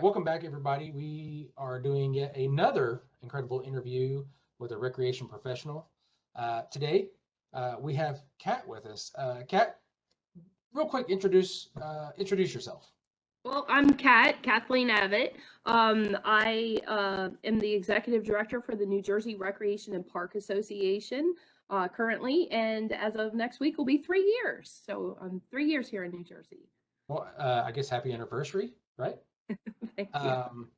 Welcome back, everybody. We are doing yet another incredible interview with a recreation professional. Today, we have Kat with us. Kat, real quick, introduce yourself. Well, I'm Kathleen Avitt. I am the executive director for the New Jersey Recreation and Park Association currently, and as of next week will be 3 years. So I'm 3 years here in New Jersey. Well, I guess happy anniversary, right? Thank you. Um,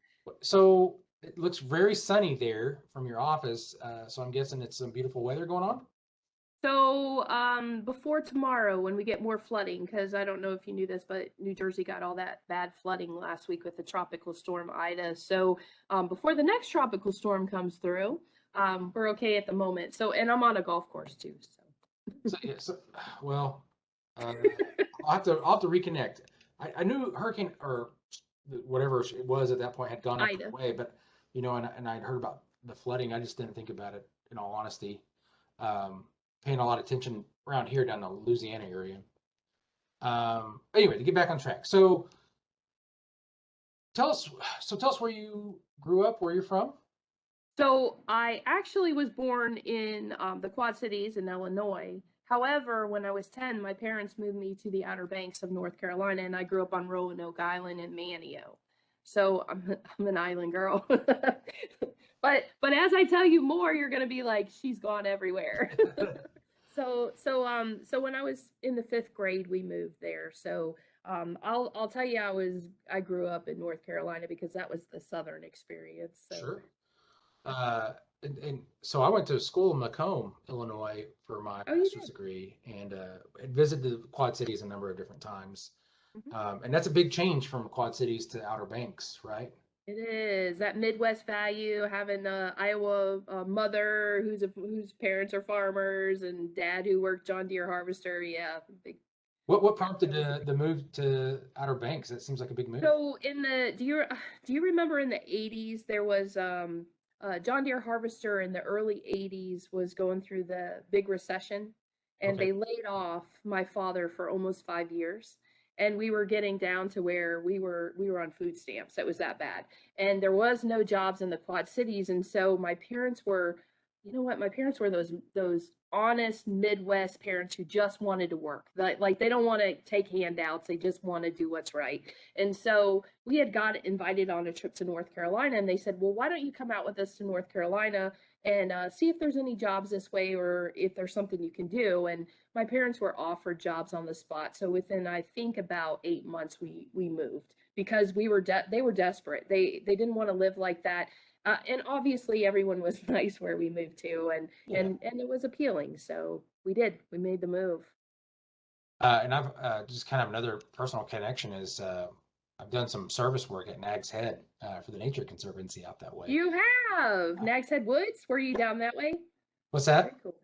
so it looks very sunny there from your office. So I'm guessing it's some beautiful weather going on. So before tomorrow, when we get more flooding, because I don't know if you knew this, but New Jersey got all that bad flooding last week with the tropical storm Ida. So before the next tropical storm comes through, we're okay at the moment. So, and I'm on a golf course too. Well, uh, I'll have to reconnect. I knew hurricane or whatever it was at that point had gone up the Ida. way, but and I'd heard about the flooding. I just didn't think about it in all honesty. Paying a lot of attention around here down the Louisiana area. Anyway, to get back on track. Tell us, tell us where you grew up, where you're from. So I actually was born in the Quad Cities in Illinois. However, when I was 10, my parents moved me to the Outer Banks of North Carolina, and I grew up on Roanoke Island in Manio. So I'm an island girl. But as I tell you more, you're gonna be like, she's gone everywhere. So when I was in the 5th grade, we moved there. So I'll tell you, I grew up in North Carolina because that was the Southern experience. So Sure. Uh, and so I went to school in Macomb, Illinois, for my oh, you master's did. degree, and had visited the Quad Cities a number of different times. Mhm. And that's a big change from Quad Cities to Outer Banks, right? It is that Midwest value, having a Iowa mother whose parents are farmers and dad who worked John Deere harvester. Yeah, big. What prompted That was the the move to Outer Banks? That seems like a big move. So in the do you remember in the 80s there was John Deere Harvester in the early 80s was going through the big recession, and Okay. they laid off my father for almost 5 years, and we were getting down to where we were on food stamps. It was that bad. And there was no jobs in the Quad Cities, and so my parents were, you know what, my parents were those honest Midwest parents who just wanted to work. Like they don't want to take handouts, they just want to do what's right. And so we had got invited on a trip to North Carolina, and they said, well, why don't you come out with us to North Carolina and see if there's any jobs this way or if there's something you can do. And my parents were offered jobs on the spot. So within, I think, about 8 months, we moved because they were desperate. They didn't want to live like that. And obviously everyone was nice where we moved to, and Yeah. it was appealing. So we made the move. And I've just kind of another personal connection is I've done some service work at Nag's Head for the Nature Conservancy out that way. You have Uh, Nags Head Woods. Were you yep. down that way? What's Very that? cool.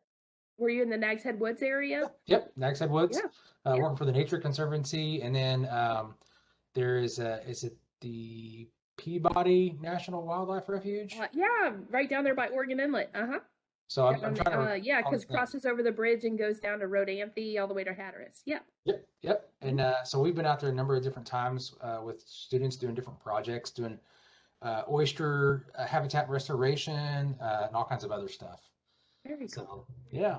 Were you in the Nags Head Woods area? Yep. Nag's Head Woods, Yeah. Yeah. working for the Nature Conservancy, and then there is it the Peabody National Wildlife Refuge? Yeah, right down there by Oregon Inlet. Uh-huh. So I'm Down, trying to yeah, recall because his name. crosses over the bridge and goes down to Rodanthe all the way to Hatteras. Yeah. Yep, yep. Mhm. And so we've been out there a number of different times with students doing different projects, doing oyster habitat restoration and all kinds of other stuff. Very cool. So yeah.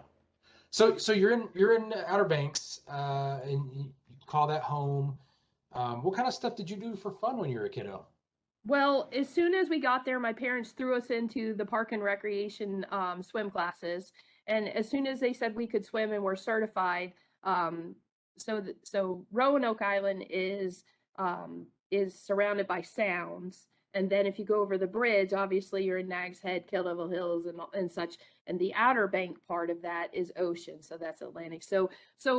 So you're in Outer Banks and you call that home. What kind of stuff did you do for fun when you were a kiddo? Well, as soon as we got there, my parents threw us into the park and recreation swim classes, and as soon as they said we could swim and were certified, um, so Roanoke Island is surrounded by sounds, and then if you go over the bridge, obviously you're in Nags Head, Kill Devil Hills, and such, and the Outer Bank part of that is ocean, so that's Atlantic. So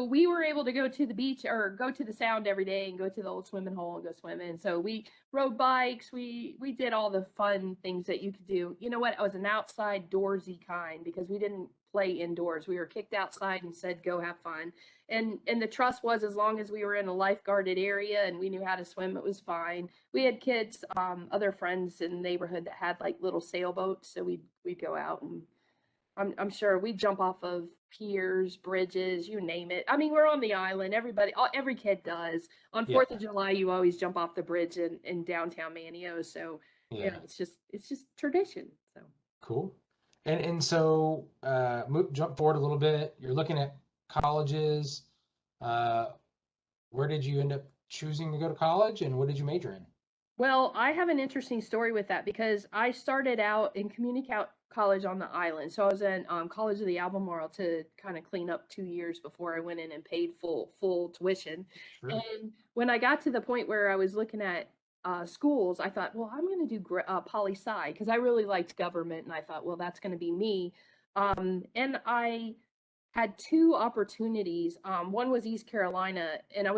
we were able to go to the beach or go to the Sound every day and go to the old swimming hole and go swimming. So we rode bikes. We did all the fun things that you could do. You know what? I was an outside doorsy kind because we didn't play indoors. We were kicked outside and said, go have fun. And the trust was as long as we were in a lifeguarded area and we knew how to swim, it was fine. We had kids, other friends in the neighborhood that had like little sailboats, so we'd go out I'm sure we jump off of piers, bridges, you name it. I mean, we're on the island. Every kid does. On Yeah. 4th of July, you always jump off the bridge in downtown Manio. So, you know, Yeah. it's just tradition. So, Cool. And so jump forward a little bit. You're looking at colleges. Uh, where did you end up choosing to go to college, and what did you major in? well, I have an interesting story with that because I started out in community college on the island. So I was in College of the Albemarle to kind of clean up 2 years before I went in and paid full tuition. Sure. And when I got to the point where I was looking at schools, I thought, well, I'm going to do poli sci because I really liked government, and I thought, well, that's going to be me. And I had two opportunities. One was East Carolina, and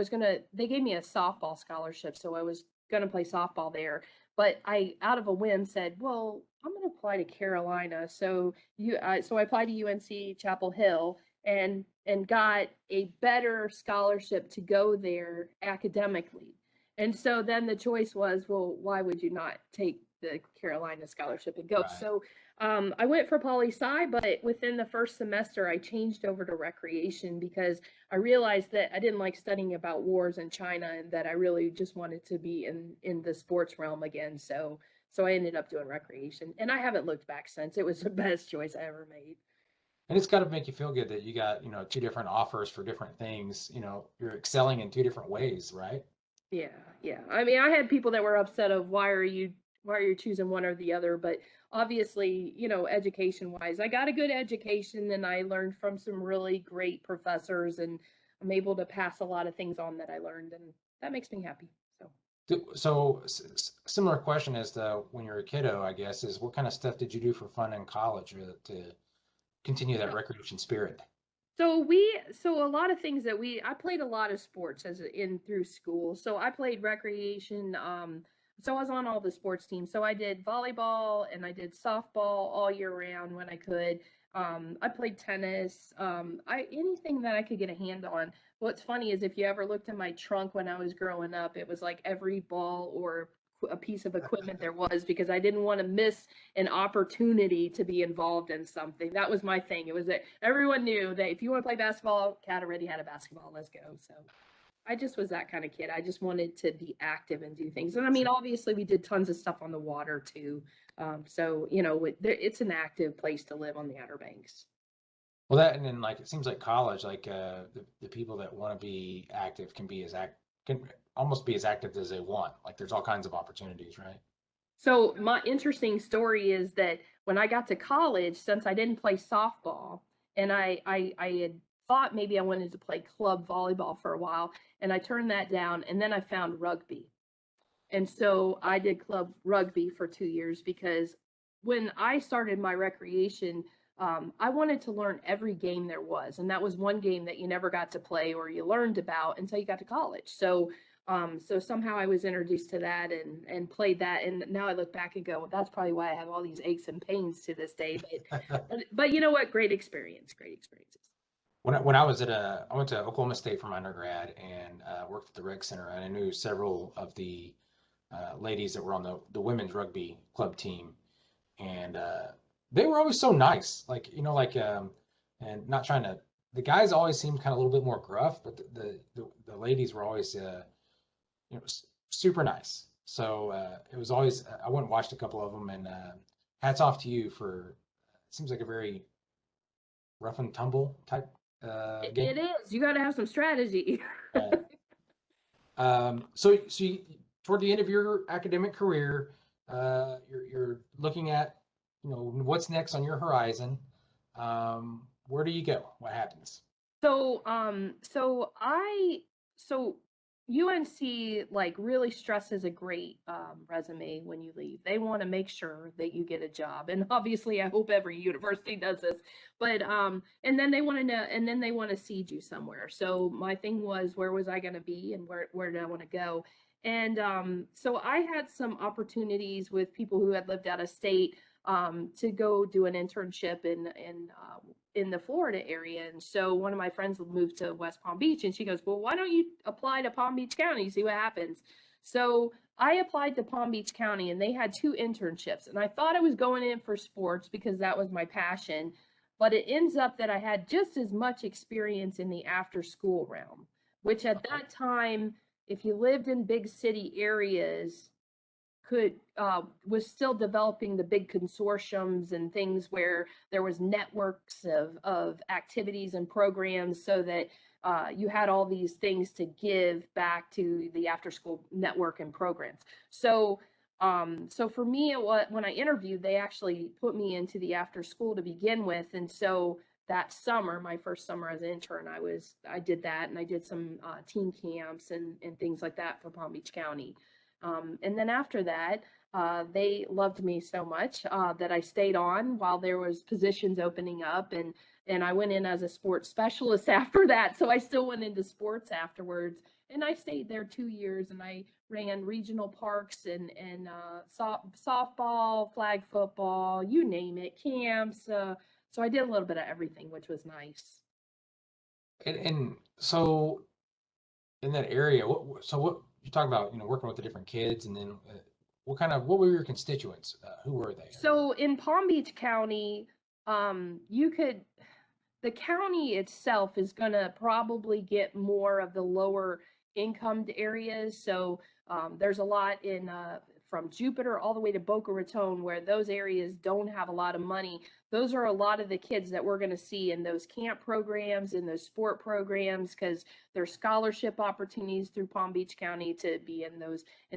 they gave me a softball scholarship, so I was gonna play softball there. But I, out of a whim, said, "Well, I'm gonna apply to Carolina." So I applied to UNC Chapel Hill and got a better scholarship to go there academically. And so then the choice was, well, why would you not take the Carolina scholarship and go? Right. So I went for poli sci, but within the first semester, I changed over to recreation because I realized that I didn't like studying about wars in China, and that I really just wanted to be in the sports realm again. So I ended up doing recreation, and I haven't looked back since. It was the best choice I ever made. And it's got to make you feel good that you got, two different offers for different things. You're excelling in two different ways, right? Yeah, yeah. I mean, I had people that were upset of why are you choosing one or the other, but obviously, education wise, I got a good education and I learned from some really great professors, and I'm able to pass a lot of things on that I learned, and that makes me happy. So, So, similar question as to when you were a kiddo, I guess, is what kind of stuff did you do for fun in college to continue that so recreation spirit? so a lot of things I played a lot of sports in through school. So I played recreation. So I was on all the sports teams. So I did volleyball and I did softball all year round when I could. I played tennis. I anything that I could get a hand on. What's funny is if you ever looked in my trunk when I was growing up, it was like every ball or a piece of equipment there was, because I didn't want to miss an opportunity to be involved in something. That was my thing. It was that everyone knew that if you want to play basketball, Kat already had a basketball. Let's go. So I just was that kind of kid. I just wanted to be active and do things. And I mean, obviously, we did tons of stuff on the water too. So it's an active place to live on the Outer Banks. Well, that and then like it seems like college, like the people that want to be active can almost be as active as they want. Like there's all kinds of opportunities, right? So my interesting story is that when I got to college, since I didn't play softball, and I had thought maybe I wanted to play club volleyball for a while, and I turned that down, and then I found rugby. And so I did club rugby for 2 years because when I started my recreation, I wanted to learn every game there was. And that was one game that you never got to play or you learned about until you got to college. So somehow I was introduced to that and played that. And now I look back and go, well, that's probably why I have all these aches and pains to this day. But you know what? Great experience, great experiences. When I was I went to Oklahoma State for my undergrad and worked at the rec center, and I knew several of the ladies that were on the women's rugby club team, and they were always so nice, like and not trying to. The guys always seemed kind of a little bit more gruff, but the ladies were always super nice. So it was always I went and watched a couple of them, and hats off to you for. It seems like a very rough and tumble type game. It is. You got to have some strategy. Uh, so toward the end of your academic career, you're looking at, what's next on your horizon. Where do you go? What happens? So, so UNC like really stresses a great resume when you leave. They want to make sure that you get a job, and obviously, I hope every university does this. But and then they want to know, and then they want to seed you somewhere. So my thing was, where was I going to be, and where did I want to go? And so I had some opportunities with people who had lived out of state to go do an internship in the Florida area. And so one of my friends moved to West Palm Beach, and she goes, well, why don't you apply to Palm Beach County, see what happens? So I applied to Palm Beach County, and they had two internships. And I thought I was going in for sports because that was my passion. but it ends up that I had just as much experience in the after school realm, which at Okay. that time, if you lived in big city areas, could was still developing the big consortiums and things where there was networks of activities and programs, so that you had all these things to give back to the after school network and programs. So so for me, when I interviewed, they actually put me into the after school to begin with, and so that summer, my first summer as an intern, I did that, and I did some teen camps and things like that for Palm Beach County. And then after that, they loved me so much that I stayed on while there was positions opening up, and I went in as a sports specialist after that. So I still went into sports afterwards, and I stayed there 2 years, and I ran regional parks and softball, flag football, you name it, camps. So I did a little bit of everything, which was nice. And so in that area, what you talk about, working with the different kids, and then what were your constituents? Who were they? So in Palm Beach County, you could the county itself is going to probably get more of the lower incomed areas. So there's a lot in from Jupiter all the way to Boca Raton, where those areas don't have a lot of money. Those are a lot of the kids that we're going to see in those camp programs, in those sport programs, because there's scholarship opportunities through Palm Beach County to be in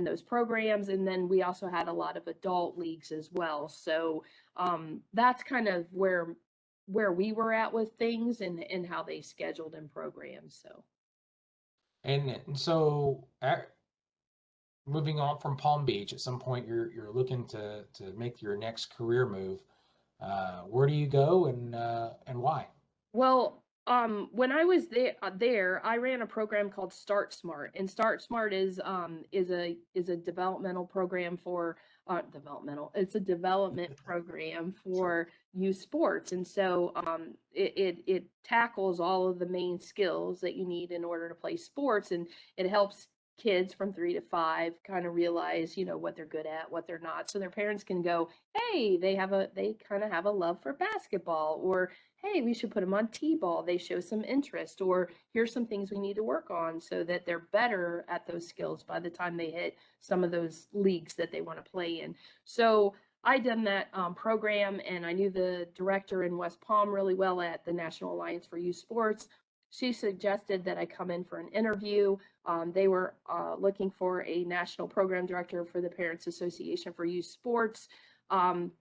those programs. And then we also had a lot of adult leagues as well. So that's kind of where we were at with things and how they scheduled and programmed. So And so moving on from Palm Beach, at some point you're looking to make your next career move. Where do you go, and why? well, when I was there, I ran a program called Start Smart, and Start Smart is a developmental program for developmental. It's a development program Sure. for youth sports, and so it tackles all of the main skills that you need in order to play sports, and it helps kids from 3 to 5 kind of realize, what they're good at, what they're not, so their parents can go, hey, they kind of have a love for basketball, or hey, we should put them on t-ball, they show some interest, or here's some things we need to work on, so that they're better at those skills by the time they hit some of those leagues that they want to play in. So I done that program, and I knew the director in West Palm really well at the National Alliance for Youth Sports. She suggested that I come in for an interview. They were looking for a national program director for the Parents Association for Youth Sports.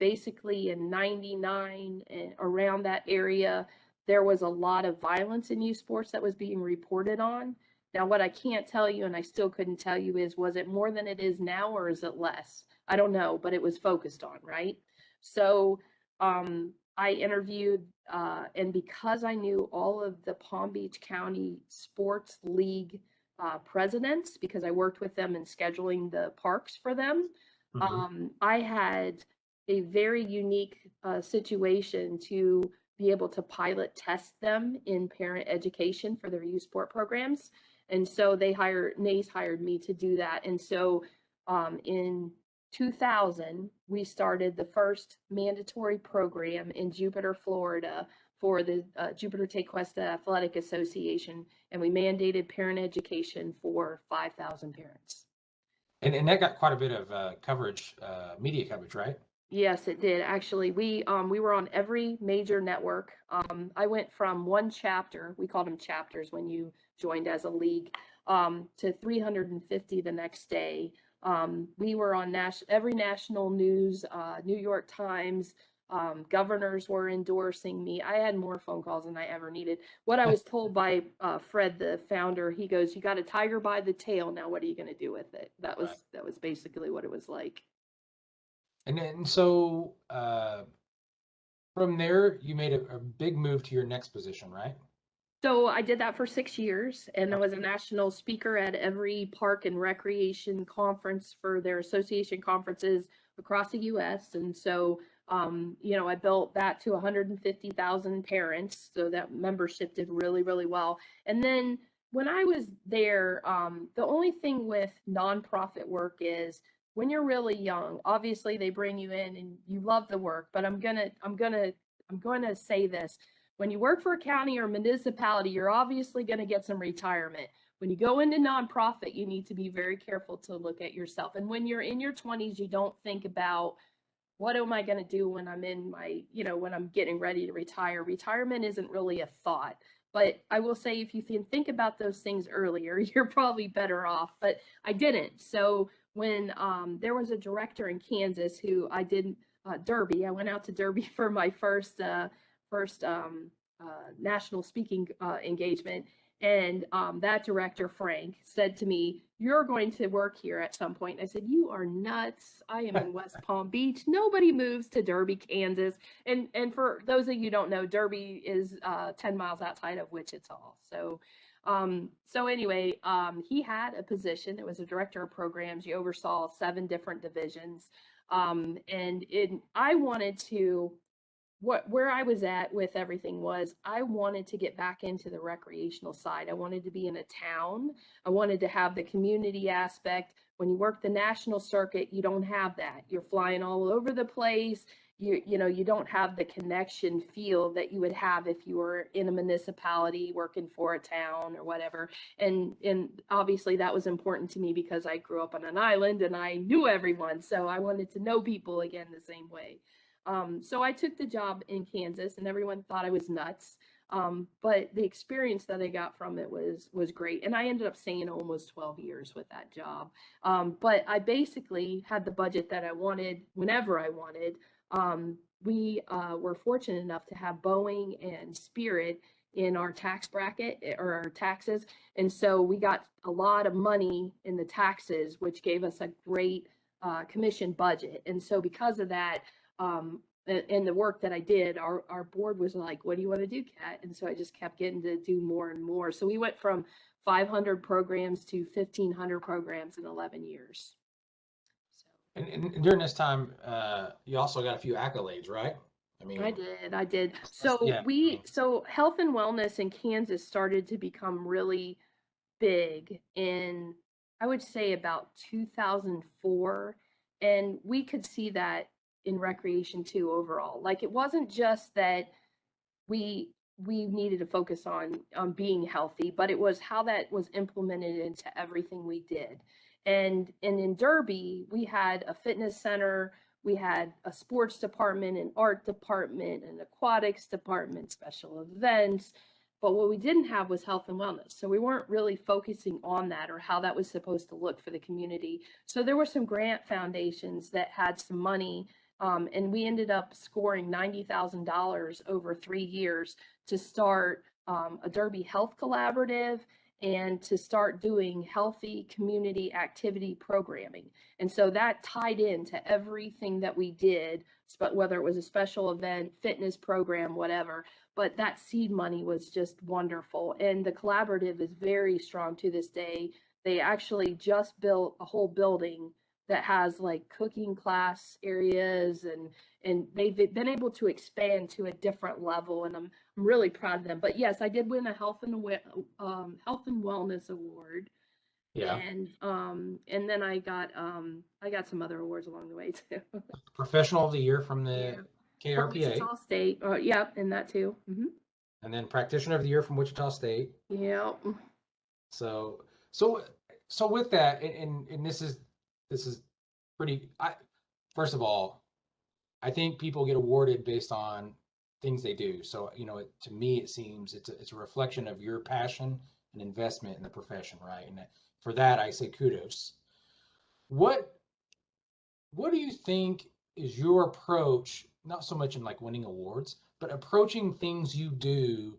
Basically in 99 and around that area, there was a lot of violence in youth sports that was being reported on. Now, what I can't tell you, and I still couldn't tell you, is was it more than it is now, or is it less? I don't know, but it was focused on, right? So I interviewed, and because I knew all of the Palm Beach County Sports League presidents, because I worked with them in scheduling the parks for them, Hmm. I had a very unique situation to be able to pilot test them in parent education for their youth sport programs. And so NACE hired me to do that. And so in 2000, we started the first mandatory program in Jupiter, Florida for the Jupiter Tequesta Athletic Association. And we mandated parent education for 5,000 parents. And that got quite a bit of coverage, media coverage, right? Yes, it did. Actually, we were on every major network. I went from one chapter, we called them chapters when you joined as a league, to 350 the next day. We were on every national news, New York Times. Governors were endorsing me. I had more phone calls than I ever needed. What I was told by Fred, the founder, he goes, "You got a tiger by the tail. Now, what are you going to do with it?" Right. That was basically what it was like. And then so from there, you made a big move to your next position, right? So I did that for 6 years, and I was a Okay. national speaker at every park and recreation conference for their association conferences across the U.S. And so, I built that to 150,000 parents, so that membership did really, really well. And then when I was there, the only thing with nonprofit work is when you're really young, obviously they bring you in and you love the work, but I'm gonna going to say this. When you work for a county or municipality, you're obviously going to get some retirement. When you go into nonprofit, you need to be very careful to look at yourself. And when you're in your 20s, you don't think about, what am I going to do when I'm in my, when I'm getting ready to retire? Retirement isn't really a thought. But I will say, if you think about those things earlier, you're probably better off. But I didn't. So when there was a director in Kansas who I did Derby, I went out to Derby for my first national speaking engagement. And that director, Frank, said to me, "You're going to work here at some point." And I said, "You are nuts. I am in West Palm Beach. Nobody moves to Derby, Kansas." And for those of you who don't know, Derby is 10 miles outside of Wichita. So anyway, he had a position. It was a director of programs. You oversaw 7 different divisions. I wanted to, where I was at with everything was, I wanted to get back into the recreational side. I wanted to be in a town. I wanted to have the community aspect. When you work the national circuit, you don't have that. You're flying all over the place. You don't have the connection feel that you would have if you were in a municipality working for a town or whatever. And obviously that was important to me because I grew up on an island and I knew everyone. So I wanted to know people again the same way. So I took the job in Kansas and everyone thought I was nuts. But the experience that I got from it was great. And I ended up staying almost 12 years with that job. But I basically had the budget that I wanted whenever I wanted. We were fortunate enough to have Boeing and Spirit in our tax bracket or our taxes. And so we got a lot of money in the taxes, which gave us a great commission budget. And so because of that, and the work that I did, our board was like, "What do you want to do, Kat?" And so I just kept getting to do more and more. So we went from 500 programs to 1,500 programs in 11 years. So. And during this time, you also got a few accolades, right? I did. So so health and wellness in Kansas started to become really big in, I would say, about 2004. And we could see that in recreation too overall. Like, it wasn't just that we needed to focus on being healthy, but it was how that was implemented into everything we did. And in Derby, we had a fitness center, we had a sports department, an art department, an aquatics department, special events. But what we didn't have was health and wellness. So we weren't really focusing on that or how that was supposed to look for the community. So there were some grant foundations that had some money, and we ended up scoring $90,000 over 3 years to start a Derby Health Collaborative and to start doing healthy community activity programming. And so that tied into everything that we did, whether it was a special event, fitness program, whatever. But that seed money was just wonderful. And the collaborative is very strong to this day. They actually just built a whole building that has like cooking class areas, and they've been able to expand to a different level, and I'm really proud of them. But yes, I did win a health and wellness award. Yeah. And then I got some other awards along the way too. Professional of the Year from the KRPA. From Wichita State. Yep, and that too. Mm-hmm. And then Practitioner of the Year from Wichita State. Yeah. So with that, and this is pretty. First of all, I think people get awarded based on things they do. So to me, it seems it's a reflection of your passion and investment in the profession, right? And for that, I say kudos. What do you think is your approach? Not so much in like winning awards, but approaching things you do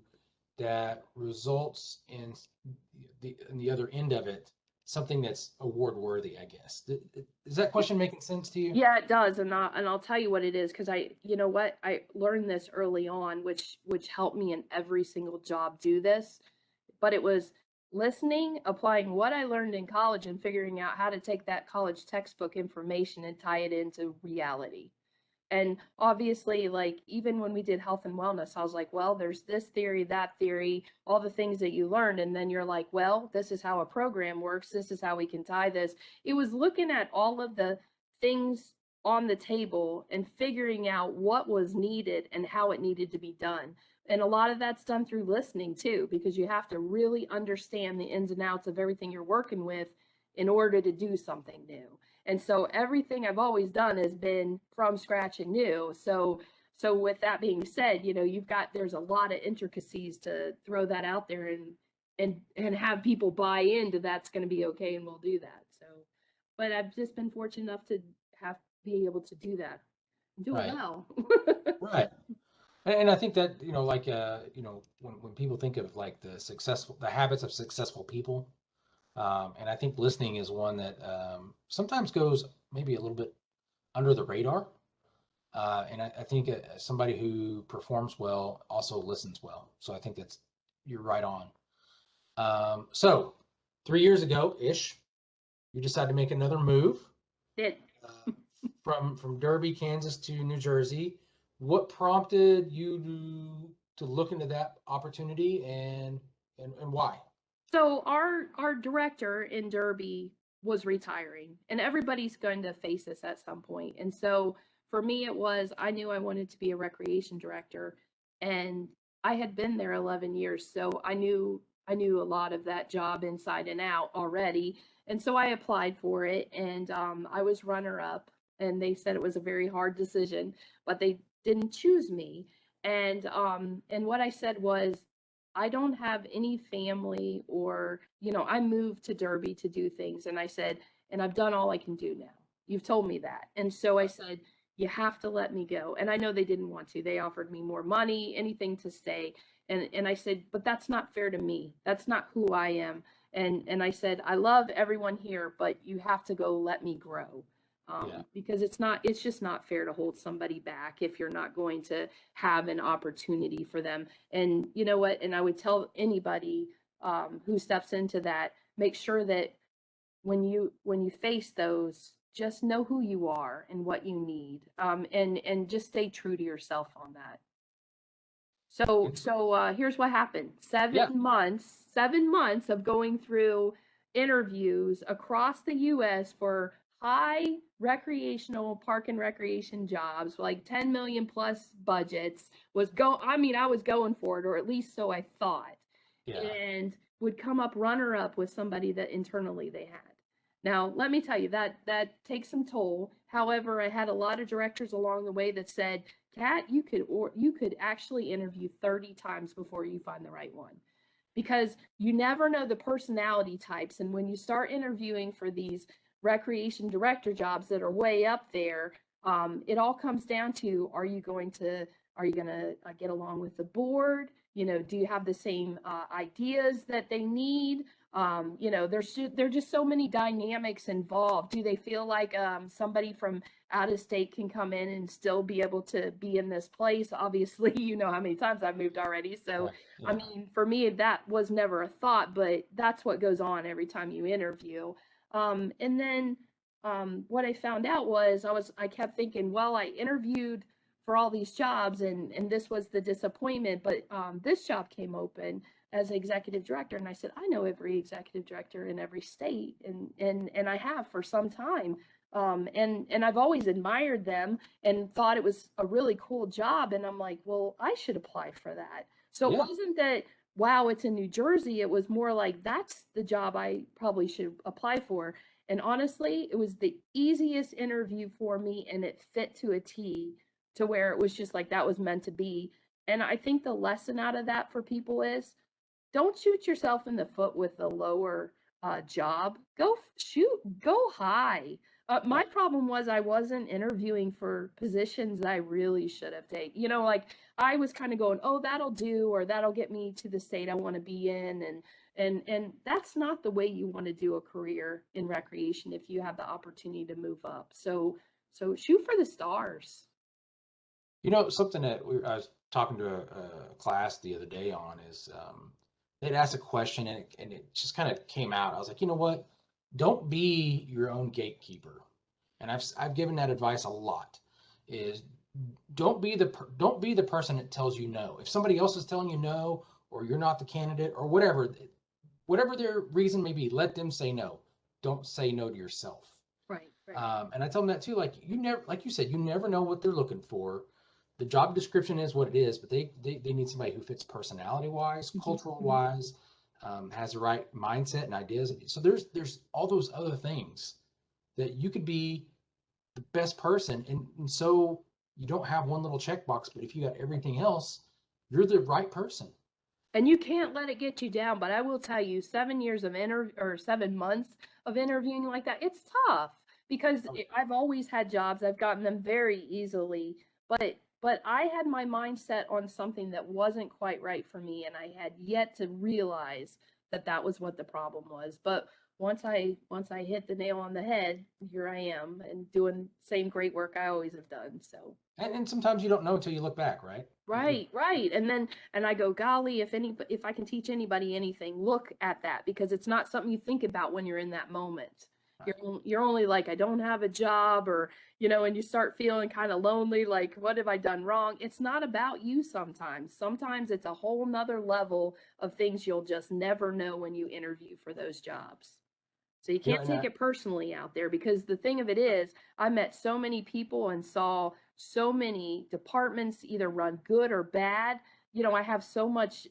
that results in the other end of it, something that's award worthy, I guess. Is that question making sense to you? Yeah, it does. And I'll tell you what it is, because I learned this early on, which helped me in every single job do this. But it was listening, applying what I learned in college, and figuring out how to take that college textbook information and tie it into reality. And obviously, like, even when we did health and wellness, I was like, well, there's this theory, that theory, all the things that you learned. And then you're like, well, this is how a program works. This is how we can tie this. It was looking at all of the things on the table and figuring out what was needed and how it needed to be done. And a lot of that's done through listening too, because you have to really understand the ins and outs of everything you're working with in order to do something new. And so everything I've always done has been from scratch and new. So with that being said, there's a lot of intricacies to throw that out there and have people buy into that's going to be okay and we'll do that. So, but I've just been fortunate enough to be able to do that, do it Right. well. Right. And I think that, like, when people think of like the habits of successful people, and I think listening is one that sometimes goes maybe a little bit under the radar. And I think somebody who performs well also listens well. So I think you're right on. So 3 years ago ish, you decided to make another move Did uh, from Derby, Kansas to New Jersey. What prompted you to look into that opportunity and why? So our director in Derby was retiring, and everybody's going to face this at some point. And so for me, I knew I wanted to be a recreation director, and I had been there 11 years, so I knew a lot of that job inside and out already. And so I applied for it, and I was runner up, and they said it was a very hard decision, but they didn't choose me. And what I said was, I don't have any family or, I moved to Derby to do things. And I said, and I've done all I can do now. You've told me that. And so I said, you have to let me go. And I know they didn't want to. They offered me more money, anything to stay. And I said, but that's not fair to me. That's not who I am. And I said, I love everyone here, but you have to go let me grow. Yeah. Because it's just not fair to hold somebody back if you're not going to have an opportunity for them. And you know what? And I would tell anybody who steps into that, make sure that when you face those, just know who you are and what you need, and just stay true to yourself on that. So here's what happened. Yeah. 7 months of going through interviews across the US for high recreational park and recreation jobs, like 10 million plus budgets, I was going for it, or at least so I thought. Yeah. And would come up runner up with somebody that internally they had. Now, let me tell you, that takes some toll. However, I had a lot of directors along the way that said, Kat, you could actually interview 30 times before you find the right one, because you never know the personality types. And when you start interviewing for these recreation director jobs that are way up there, it all comes down to, are you going to get along with the board? Do you have the same ideas that they need? There's just so many dynamics involved. Do they feel like somebody from out of state can come in and still be able to be in this place? Obviously, you know how many times I've moved already. So, Right. I Yeah. mean, for me, that was never a thought, but that's what goes on every time you interview. And then what I found out was I kept thinking, well, I interviewed for all these jobs, and this was the disappointment, but this job came open as executive director, and I said, I know every executive director in every state, and I have for some time. And I've always admired them and thought it was a really cool job. And I'm like, well, I should apply for that. So it Yeah. wasn't that, wow, it's in New Jersey. It was more like, that's the job I probably should apply for. And honestly, it was the easiest interview for me, and it fit to a T, to where it was just like that was meant to be. And I think the lesson out of that for people is, don't shoot yourself in the foot with a lower job. Go high. My Right. problem was I wasn't interviewing for positions that I really should have taken. Like I was kind of going, oh, that'll do, or that'll get me to the state I want to be in, and that's not the way you want to do a career in recreation if you have the opportunity to move up. So shoot for the stars. Something that I was talking to a class the other day on is they'd asked a question and it just kind of came out. I was like, you know what? Don't be your own gatekeeper. And I've given that advice a lot. Is don't be the person that tells you no. If somebody else is telling you no, or you're not the candidate, or whatever their reason may be, let them say no. Don't say no to yourself. Right. Right. And I tell them that too. Like you never, like you said, you never know what they're looking for. The job description is what it is, but they need somebody who fits personality wise, Mhm, cultural mhm. wise, has the right mindset and ideas. So there's all those other things that you could be the best person, and so you don't have one little checkbox, but if you got everything else, you're the right person. And you can't let it get you down. But I will tell you, 7 years of or 7 months of interviewing like that, it's tough because Oh, I've always had jobs. I've gotten them very easily, but I had my mindset on something that wasn't quite right for me, and I had yet to realize that that was what the problem was. But once I hit the nail on the head, here I am and doing same great work I always have done. So and sometimes you don't know until you look back, right? right, right. And I go, golly, if I can teach anybody anything, look at that because it's not something you think about when you're in that moment. Right. You're only like, I don't have a job or, and you start feeling kind of lonely, like, what have I done wrong? It's not about you sometimes. Sometimes it's a whole nother level of things you'll just never know when you interview for those jobs. So you You know, can't and take it personally out there because the thing of it is, I met so many people and saw so many departments either run good or bad. I have so much,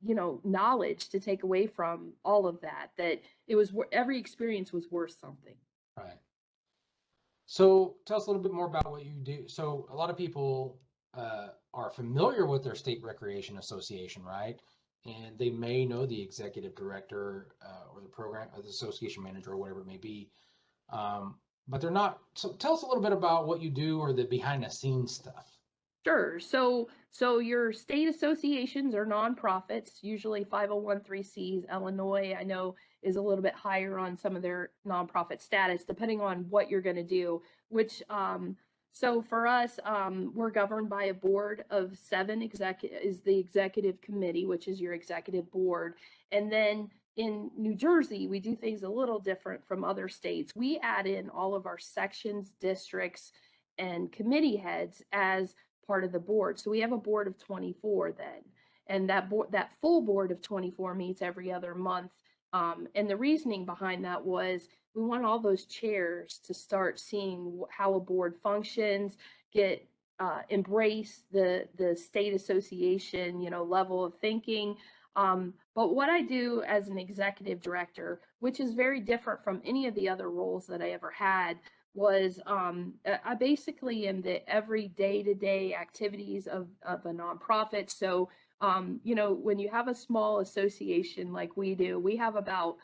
knowledge to take away from all of that, that every experience was worth something. right. So tell us a little bit more about what you do. So a lot of people are familiar with their state recreation association, right? And they may know the executive director or the program or the association manager or whatever it may be, but they're not. So tell us a little bit about what you do or the behind the scenes stuff. Sure. So your state associations are nonprofits, usually 501(c)(3)s. Illinois, I know, is a little bit higher on some of their nonprofit status, depending on what you're going to do. So for us, we're governed by a board of seven. Is the executive committee, which is your executive board, and then in New Jersey, we do things a little different from other states. We add in all of our sections, districts, and committee heads as part of the board. So we have a board of 24 then. And that full board of 24 meets every other month. And the reasoning behind that was we want all those chairs to start seeing how a board functions, embrace the state association, level of thinking. But what I do as an executive director, which is very different from any of the other roles that I ever had, was I basically am the every day-to-day activities of a nonprofit. So, when you have a small association like we do, we have about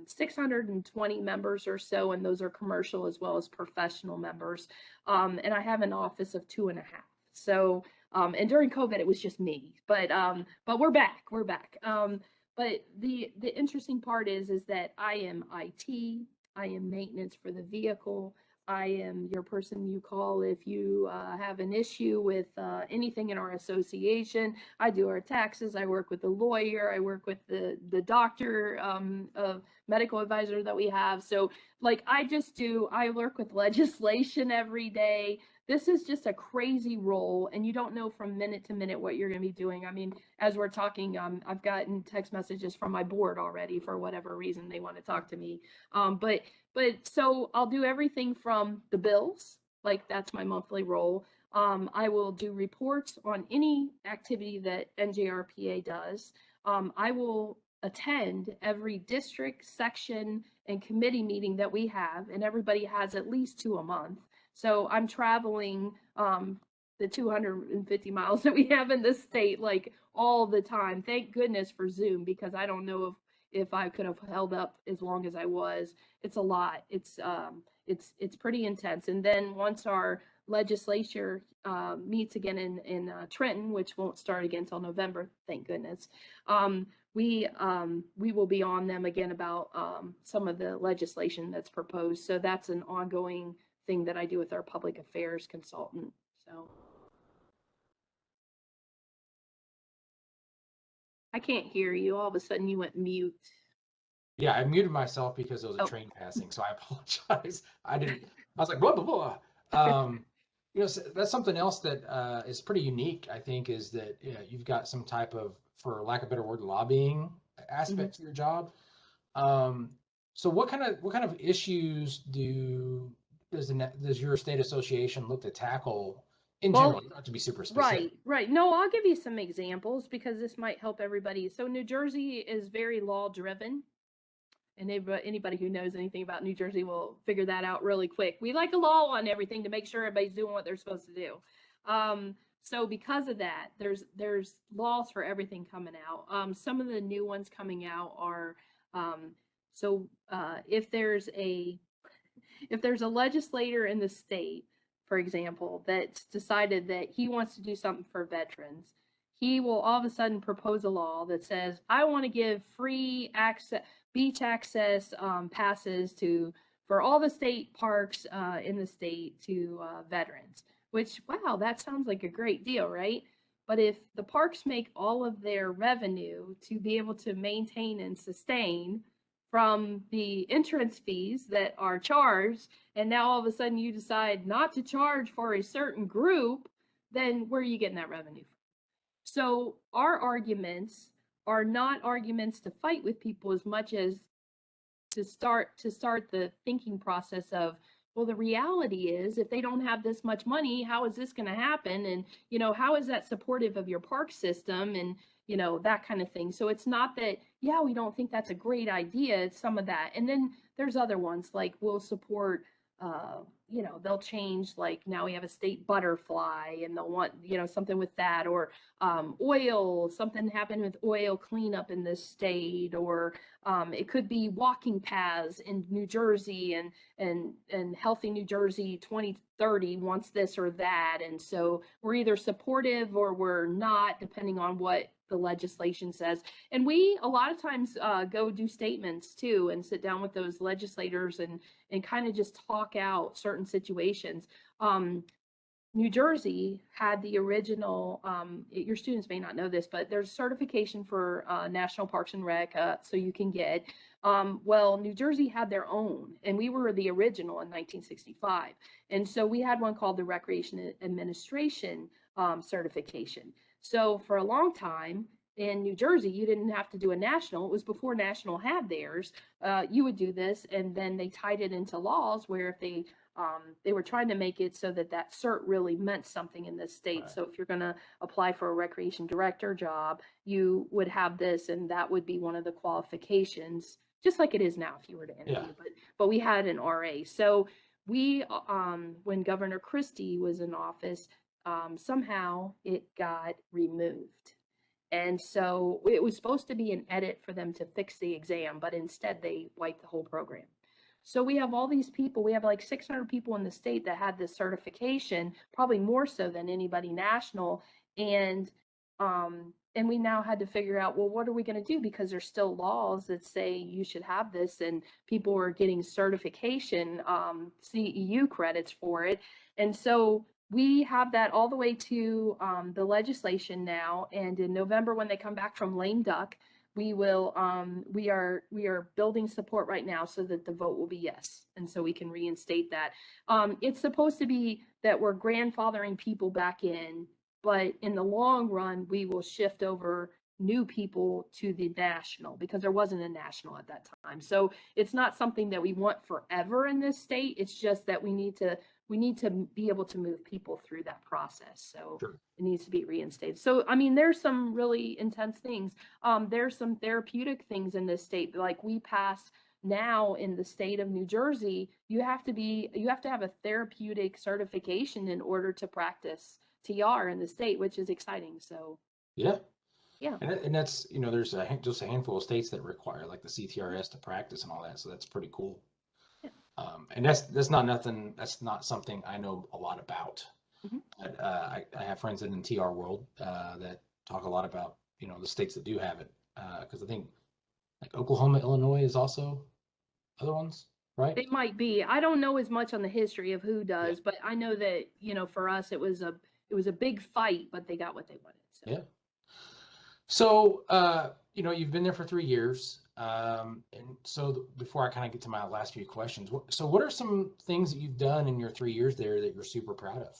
620 members or so, and those are commercial as well as professional members. And I have an office of 2.5. So, and during COVID, it was just me, but we're back, we're back. But the interesting part is that I am IT, I am maintenance for the vehicle. I am your person you call if you have an issue with anything in our association. I do our taxes. I work with the lawyer. I work with the doctor, medical advisor that we have. So, like, I work with legislation every day. This is just a crazy role, and you don't know from minute to minute what you're going to be doing. I mean, as we're talking, I've gotten text messages from my board already for whatever reason they want to talk to me. But so I'll do everything from the bills, like that's my monthly role. I will do reports on any activity that NJRPA does. I will attend every district, section, and committee meeting that we have, and everybody has at least two a month. So I'm traveling the 250 miles that we have in this state like all the time. Thank goodness for Zoom because I don't know if I could have held up as long as I was. It's a lot. It's pretty intense. And then once our legislature meets again in Trenton, which won't start again until November, thank goodness. We will be on them again about some of the legislation that's proposed. So that's an ongoing thing that I do with our public affairs consultant. So I can't hear you. All of a sudden you went mute. Yeah, I muted myself because there was a Oh, train passing, so I apologize. I didn't. I was like blah blah blah. That's something else that is pretty unique. I think is that you've got some type of, for lack of a better word, lobbying mhm. aspect to your job. Um, So what kind of issues does your state association look to tackle in general? Well, You don't have to be super specific. right. No, I'll give you some examples because this might help everybody. So New Jersey is very law driven. And anybody who knows anything about New Jersey will figure that out really quick. We like a law on everything to make sure everybody's doing what they're supposed to do. So because of that, there's laws for everything coming out. Some of the new ones coming out are um, if there's a legislator in the state, for example, that's decided that he wants to do something for veterans, he will all of a sudden propose a law that says, I want to give free access, beach access passes for all the state parks in the state to veterans. Which, wow, that sounds like a great deal, right? But if the parks make all of their revenue to be able to maintain and sustain from the entrance fees that are charged, and now all of a sudden you decide not to charge for a certain group, then where are you getting that revenue from? So our arguments are not arguments to fight with people as much as to start the thinking process of, well, the reality is if they don't have this much money, how is this going to happen? And how is that supportive of your park system? And that kind of thing. So it's not that, yeah, we don't think that's a great idea. It's some of that. And then there's other ones like we'll support they'll change, like now we have a state butterfly and they'll want something with that, or oil, something happened with oil cleanup in this state, or it could be walking paths in New Jersey, and Healthy New Jersey 2030 wants this or that. And so we're either supportive or we're not, depending on what the legislation says. And we a lot of times go do statements too and sit down with those legislators and kind of just talk out certain situations. New Jersey had the original, your students may not know this, but there's certification for National Parks and Rec, so you can get. Well, New Jersey had their own, and we were the original in 1965. And so we had one called the Recreation Administration certification. So for a long time in New Jersey, you didn't have to do a national. It was before national had theirs. You would do this, and then they tied it into laws where if they were trying to make it so that cert really meant something in this state. Right. So if you're going to apply for a recreation director job, you would have this, and that would be one of the qualifications, just like it is now if you were to interview. Yeah. But we had an RA. So we, when Governor Christie was in office, somehow it got removed. And so it was supposed to be an edit for them to fix the exam, but instead they wiped the whole program. So we have all these people, we have like 600 people in the state that had this certification, probably more so than anybody national. And we now had to figure out, well, what are we going to do? Because there's still laws that say you should have this, and people are getting certification, CEU credits for it. And so we have that all the way to the legislation now. And in November, when they come back from lame duck, we are building support right now so that the vote will be yes, and so we can reinstate that. It's supposed to be that we're grandfathering people back in, but in the long run, we will shift over new people to the national, because there wasn't a national at that time. So it's not something that we want forever in this state. It's just that we need to be able to move people through that process. So Sure. it needs to be reinstated. So, I mean, there's some really intense things. There's some therapeutic things in this state. Like we passed now in the state of New Jersey, you have to have a therapeutic certification in order to practice TR in the state, which is exciting. So Yeah. yeah. And that's, there's just a handful of states that require like the CTRS to practice and all that. So that's pretty cool. Yeah. And that's not something I know a lot about. Mm-hmm. But I have friends in the TR world that talk a lot about, the states that do have it. Because I think like Oklahoma, Illinois is also other ones, right? They might be. I don't know as much on the history of who Yeah. does, but I know that, for us it was a big fight, but they got what they wanted. So. Yeah. So, you've been there for 3 years. And so before I kind of get to my last few questions, what are some things that you've done in your 3 years there that you're super proud of?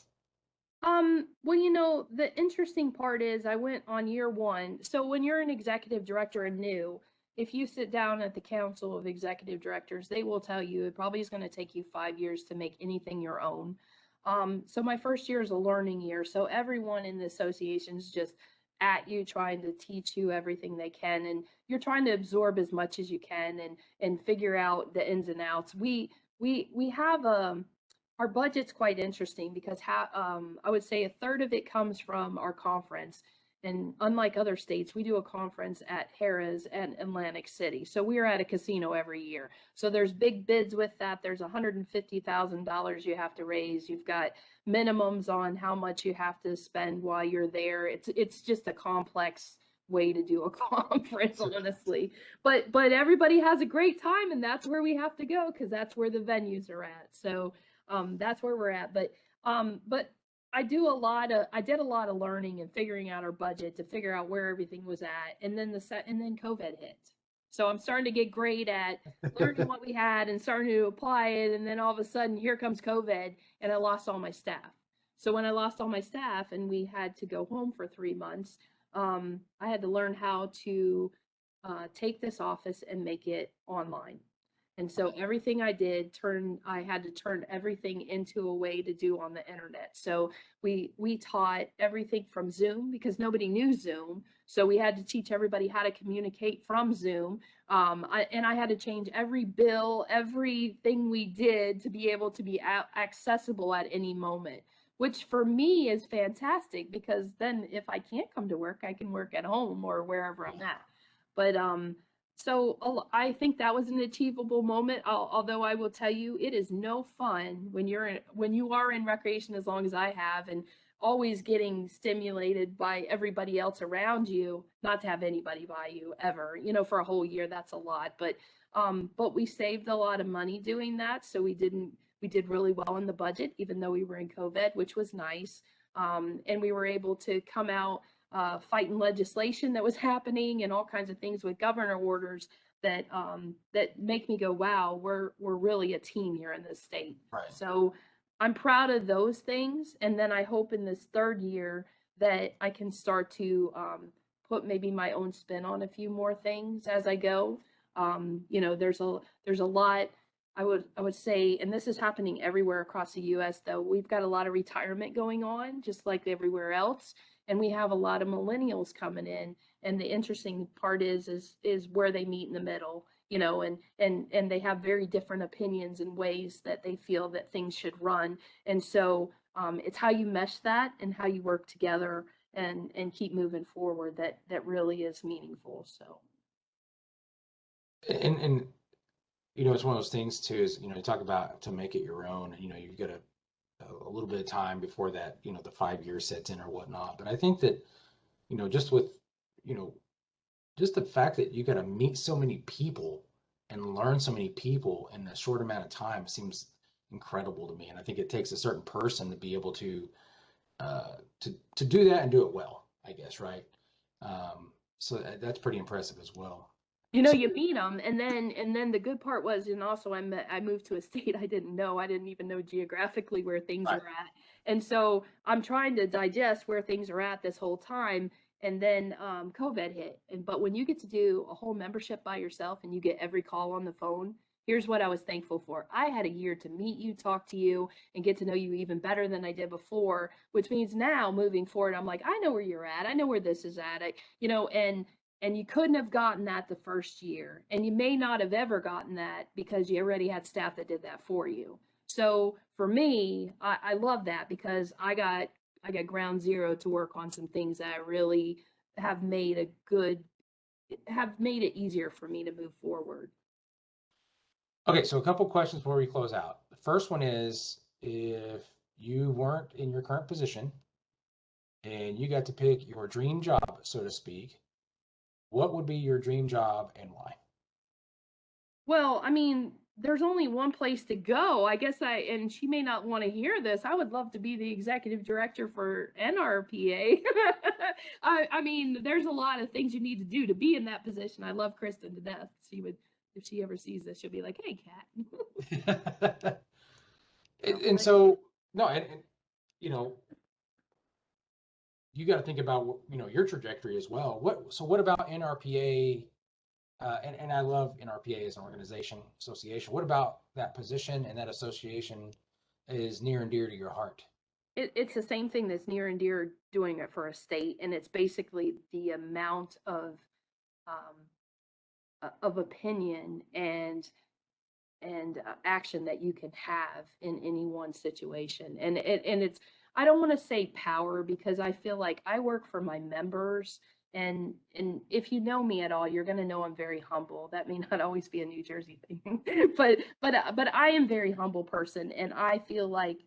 Well, the interesting part is I went on year one. So when you're an executive director and new, if you sit down at the council of executive directors, they will tell you it probably is going to take you 5 years to make anything your own. So my first year is a learning year. So everyone in the association is just at you trying to teach you everything they can, and you're trying to absorb as much as you can and figure out the ins and outs. We have our budget's quite interesting because I would say a third of it comes from our conference. And unlike other states, we do a conference at Harrah's and Atlantic City. So we are at a casino every year. So there's big bids with that. There's $150,000 you have to raise. You've got minimums on how much you have to spend while you're there. It's just a complex way to do a conference, honestly. But everybody has a great time, and that's where we have to go because that's where the venues are at. So that's where we're at. But I did a lot of learning and figuring out our budget to figure out where everything was at, and then COVID hit. So I'm starting to get great at learning what we had and starting to apply it, and then all of a sudden here comes COVID, and I lost all my staff. So when I lost all my staff and we had to go home for 3 months, I had to learn how to take this office and make it online. And so everything I did I had to turn everything into a way to do on the internet. So we taught everything from Zoom because nobody knew Zoom. So we had to teach everybody how to communicate from Zoom. And I had to change every bill, everything we did to be able to be accessible at any moment, which for me is fantastic because then if I can't come to work, I can work at home or wherever I'm at. But so I think that was an achievable moment. Although I will tell you, it is no fun when you are in recreation as long as I have, and always getting stimulated by everybody else around you, not to have anybody by you ever. For a whole year, that's a lot. But we saved a lot of money doing that, so we did really well in the budget, even though we were in COVID, which was nice. And we were able to come out fighting legislation that was happening and all kinds of things with governor orders that make me go, wow, we're really a team here in this state. Right. So I'm proud of those things, and then I hope in this third year that I can start to put maybe my own spin on a few more things as I go. There's a lot. I would say, and this is happening everywhere across the U.S. though, we've got a lot of retirement going on, just like everywhere else. And we have a lot of millennials coming in, and the interesting part is where they meet in the middle, and they have very different opinions and ways that they feel that things should run. And so it's how you mesh that and how you work together and keep moving forward that really is meaningful. So and it's one of those things too, is you talk about to make it your own, and you've got a little bit of time before that, the 5 years sets in or whatnot. But I think that, just with, just the fact that you got to meet so many people and learn so many people in a short amount of time seems incredible to me. And I think it takes a certain person to be able to do that and do it well, I guess, right? So that's pretty impressive as well. you meet them, and then the good part was, and also I moved to a state I didn't even know geographically where things Right. are at, and so I'm trying to digest where things are at this whole time, and then COVID hit, but when you get to do a whole membership by yourself and you get every call on the phone, here's what I was thankful for. I had a year to meet you, talk to you, and get to know you even better than I did before, which means now moving forward, I'm like, I know where you're at, I know where this is at, and you couldn't have gotten that the first year, and you may not have ever gotten that because you already had staff that did that for you. So for me, I love that because I got ground zero to work on some things that I really have made it easier for me to move forward. Okay, so a couple questions before we close out. The first one is, if you weren't in your current position and you got to pick your dream job, so to speak, what would be your dream job and why? Well, I mean, there's only one place to go. I guess and she may not want to hear this. I would love to be the executive director for NRPA. I mean, there's a lot of things you need to do to be in that position. I love Kristen to death. If she ever sees this, she'll be like, "Hey, Kat." And so, no, and you know, you got to think about, your trajectory as well. What about NRPA and I love NRPA as an organization, association. What about that position and that association is near and dear to your heart? It's the same thing that's near and dear doing it for a state, and it's basically the amount um, of opinion and action that you can have in any one situation. And it's, I don't want to say power, because I feel like I work for my members, and if you know me at all, you're going to know I'm very humble. That may not always be a New Jersey thing, but I am very humble person, and I feel like,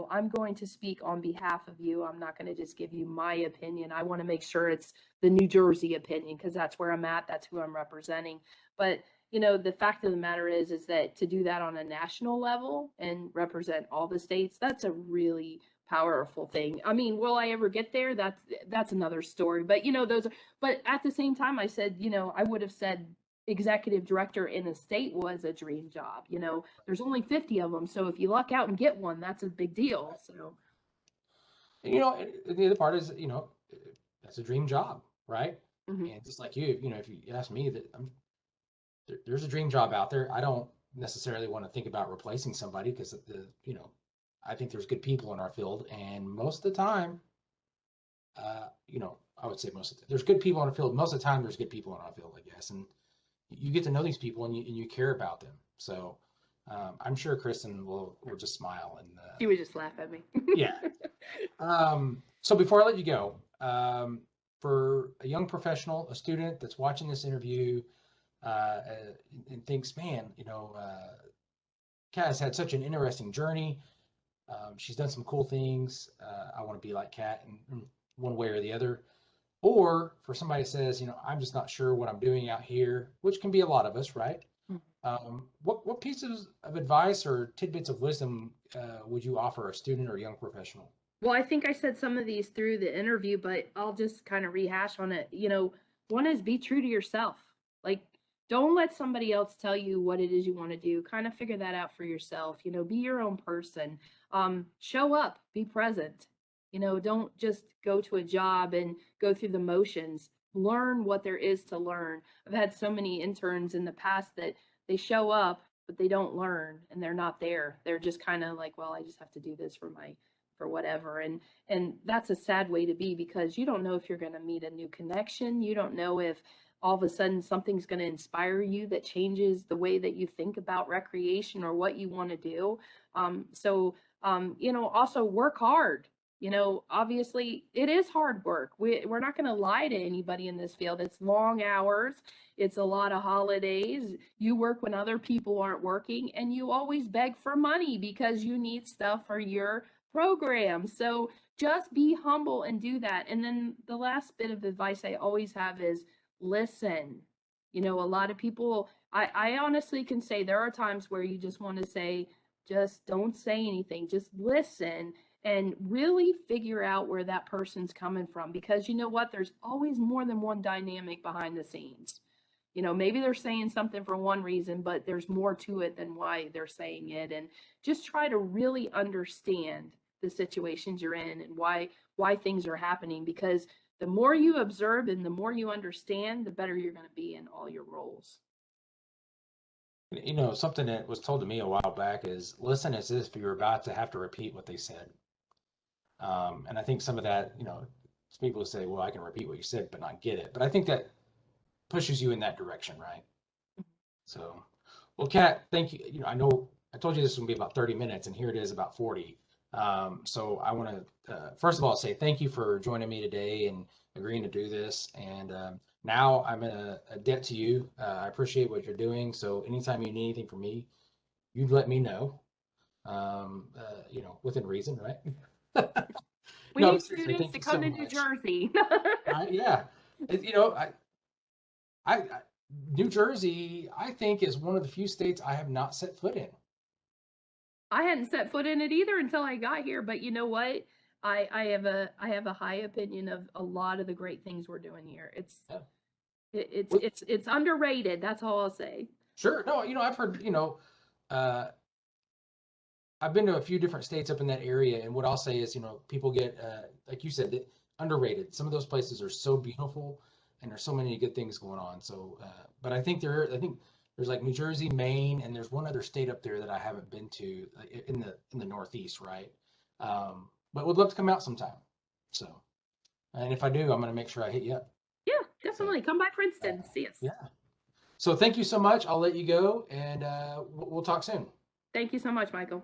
I'm going to speak on behalf of you. I'm not going to just give you my opinion. I want to make sure it's the New Jersey opinion, because that's where I'm at, that's who I'm representing. But the fact of the matter is that to do that on a national level and represent all the states, that's a really powerful thing. I mean, will I ever get there? That's another story. But but at the same time, I said, I would have said executive director in a state was a dream job. There's only 50 of them, so if you luck out and get one, that's a big deal. So The other part is, that's a dream job, right? mhm. And just like you, if you ask me, that there's a dream job out there. I don't necessarily want to think about replacing somebody, because I think there's good people in our field, and most of the time, I would say there's good people in our field. Most of the time, there's good people in our field, I guess, and you get to know these people, and you care about them. So I'm sure Kristen will just smile and She would just laugh at me. yeah. So before I let you go, for a young professional, a student that's watching this interview, and thinks, man, Kat has had such an interesting journey. She's done some cool things. I want to be like Kat in one way or the other. Or for somebody that says, I'm just not sure what I'm doing out here, which can be a lot of us, right? What pieces of advice or tidbits of wisdom would you offer a student or young professional? Well, I think I said some of these through the interview, but I'll just kind of rehash on it. One is be true to yourself. Like, don't let somebody else tell you what it is you want to do. Kind of figure that out for yourself. Be your own person. Show up, be present. Don't just go to a job and go through the motions. Learn what there is to learn. I've had so many interns in the past that they show up, but they don't learn, and they're not there. They're just kind of like, well, I just have to do this for whatever, and that's a sad way to be, because you don't know if you're going to meet a new connection. You don't know if all of a sudden something's going to inspire you that changes the way that you think about recreation or what you want to do. Also work hard. Obviously it is hard work. We're not going to lie to anybody in this field. It's long hours. It's a lot of holidays. You work when other people aren't working, and you always beg for money because you need stuff for your program. So just be humble and do that. And then the last bit of advice I always have is listen. A lot of people, I honestly can say there are times where you just want to say, just don't say anything, just listen and really figure out where that person's coming from, because you know what, there's always more than one dynamic behind the scenes. Maybe they're saying something for one reason, but there's more to it than why they're saying it. And just try to really understand the situations you're in and why things are happening, because the more you observe and the more you understand, the better you're going to be in all your roles. Something that was told to me a while back is listen as if you're about to have to repeat what they said. And I think some of that, people who say, well, I can repeat what you said, but not get it. But I think that pushes you in that direction, right? So, well, Kat, thank you. I know I told you this was going to be about 30 minutes, and here it is about 40. So I want to, first of all, say thank you for joining me today and agreeing to do this. And now I'm in a debt to you. I appreciate what you're doing. So anytime you need anything from me, you'd let me know, within reason, right? We No, need seriously, students thank to you so come to New much. Jersey. Yeah. I New Jersey, I think, is one of the few states I have not set foot in. I hadn't set foot in it either until I got here, but you know what? I have a high opinion of a lot of the great things we're doing here. Yeah. It's underrated. That's all I'll say. Sure. No, I've heard, uh, I've been to a few different states up in that area, and what I'll say is, people get, like you said, underrated. Some of those places are so beautiful, and there's so many good things going on. So, but I think there's like New Jersey, Maine, and there's one other state up there that I haven't been to in the Northeast, right? But would love to come out sometime. So, and if I do, I'm going to make sure I hit you up. Yeah, definitely. Come by Princeton. See us. Yeah. So thank you so much. I'll let you go, and we'll talk soon. Thank you so much, Michael.